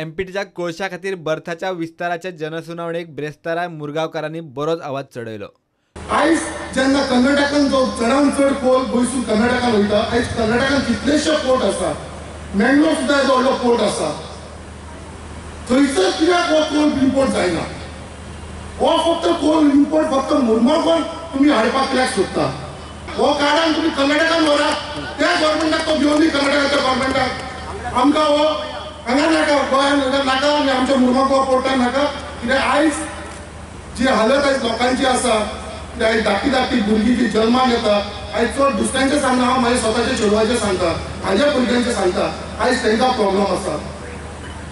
MPTच्या कोळशा खातीर बर्थाच्या विस्ताराच्या जनसुनावणेक ब्रेस्तारा मुरगांवकारांनी बरोच आवाज चढयलो। आयज जेन्ना कर्नाटकान जो चडांत चड कोल गोंयसून कर्नाटकान वयता, आयज कर्नाटकान कितलेशे पोर्ट आसा, मँगलोर सुद्दां येदो व्हडलो पोर्ट आसा, थंयसर कित्याक हो कोल इम्पोर्ट जायना? हो फक्त कोल इम्पोर्ट फक्त मुरमाडून तुमी हाडपाक कित्याक सोदता? हो काळान तुमी कर्नाटकान व्हरा, त्या गव्हर्मेंटाक तो घेवन दी, कर्नाटकाच्या गव्हर्मेंटाक आमकां हो हांगा नाका, गोंयान नाका आनी आमच्या मुरमाडगांव पोर्टान नाका। कित्याक आयज जी हालत आयज लोकांची आसा, आयज धाकटी भुरगीं जी जल्माक येता, आयज चड दुसऱ्यांचें सांगना, हांव म्हाज्या स्वताच्या चेडवाचें सांगता, म्हाज्या भुरग्यांचें सांगता, आयज तांकां प्रॉब्लम आसा।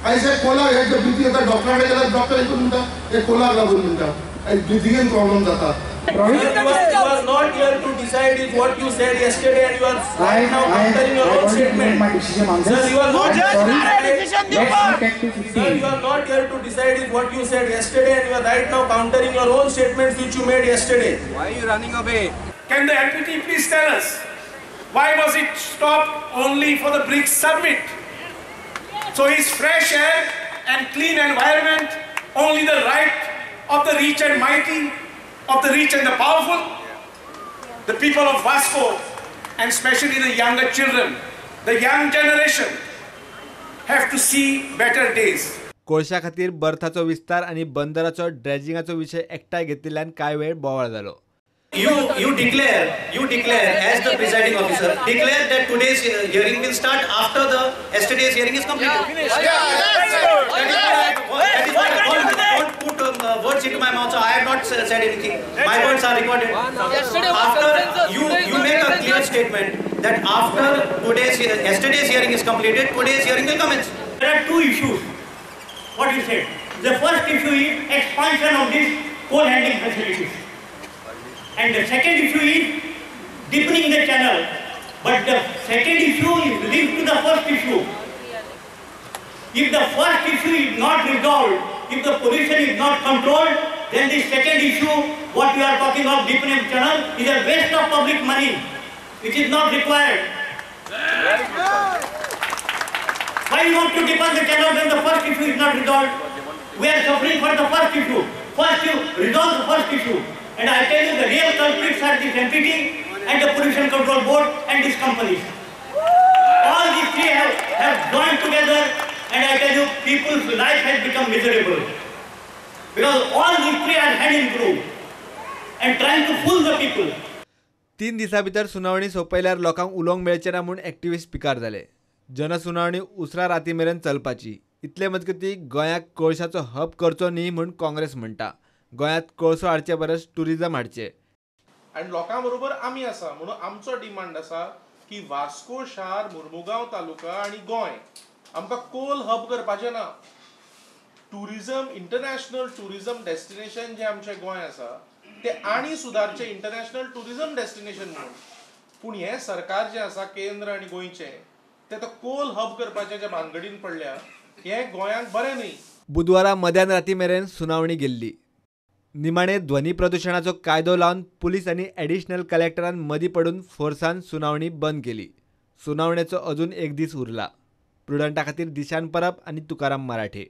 आयज हे कोलाक हे जे ब्रिथींग येता, डॉक्टराकडे गेल्यार डॉक्टर एकूच म्हणटा हे कोलाक लागून म्हणटा, आयज ब्रिथींगेन प्रॉब्लम जाता। You are not here to decide is what you said yesterday, and you are right now countering your own statement. Sir, you are not here to decide is what you said yesterday, and you are right now countering your own statements which you made yesterday. Why are you running away? Can the MPT please tell us why was it stopped only for the BRICS summit? So is fresh air and clean environment only the right of the rich and mighty, of the rich and the powerful? The people of Vasco, and especially the younger children, the young generation, have to see better days. कोळशा खातीर बर्थाचो विस्तार आणि बंदराचो ड्रेजिंगाचो विषय एकठांय घेतिल्ल्यान कांय वेळ बोवाळ जालो। You declare as the presiding officer, declare that today's hearing will start after the yesterday's hearing is completed. Don't put words into my mouth. So I have not said anything. My words are recorded. After you make a clear statement that after yesterday's hearing is completed, today's hearing will commence. There are two issues. What you said. The first issue is expansion of these coal handling facilities. And the second issue is deepening the channel. But the second issue is linked to the first issue. If the first issue is not resolved, if the pollution is not controlled, then the second issue, what we are talking of deepening the channel, is a waste of public money, which is not required. Why you want to deepen the channel when the first issue is not resolved? We are suffering for the first issue. First you resolve the first issue. And I tell you the real culprits are this MPT and the Pollution Control Board and these companies. All these three have joined together, and I tell you people's life has become miserable. Because all these three are hand in glove and trying to fool the people. 3 दिसां भितर सुनावणी सोंपयल्यार लोकांक उलोवंक मेळचें ना म्हूण activist पिकार जाले। जनसुनावणी उसरा राती मेरेन चलपाची। इतले मजगतीं गोंयाक कोळशाचो हब करचो न्ही म्हूण काँग्रेस म्हणटा। गोंयांत कोळसो हाडचे परस टुरिजम हाडचे। आनी लोकां बरोबर आमी आसा म्हणून आमचो डिमांड आसा की वास्को शार, मुर्मुगांव तालुका आनी गोंय आमकां कोल हब करपाचें ना। टुरिजम, इंटरनॅशनल टुरिजम डेस्टिनेशन जे आमचें गोंय आसा ते आनी सुदारचें इंटरनॅशनल टुरिजम डेस्टिनेशन म्हणून। पूण हें सरकार जें आसा केंद्र आनी गोंयचें तें तो कोल हब करपाचें जे भानगडीन पडल्या हें गोंयांक बरें न्ही। बुधवारा मध्यान राती मेरेन सुनावणी गेल्ली। निमाणे ध्वनी प्रदूषणाचो कायदो लावन पुलीस आनी एडिशनल कलेक्टरान मदीं पडून फोर्सान सुनावणी बंद केली। सुनावणेचो अजून एक दीस उरला। प्रुडंटा खातीर दिशान परब आनी तुकाराम मराठे।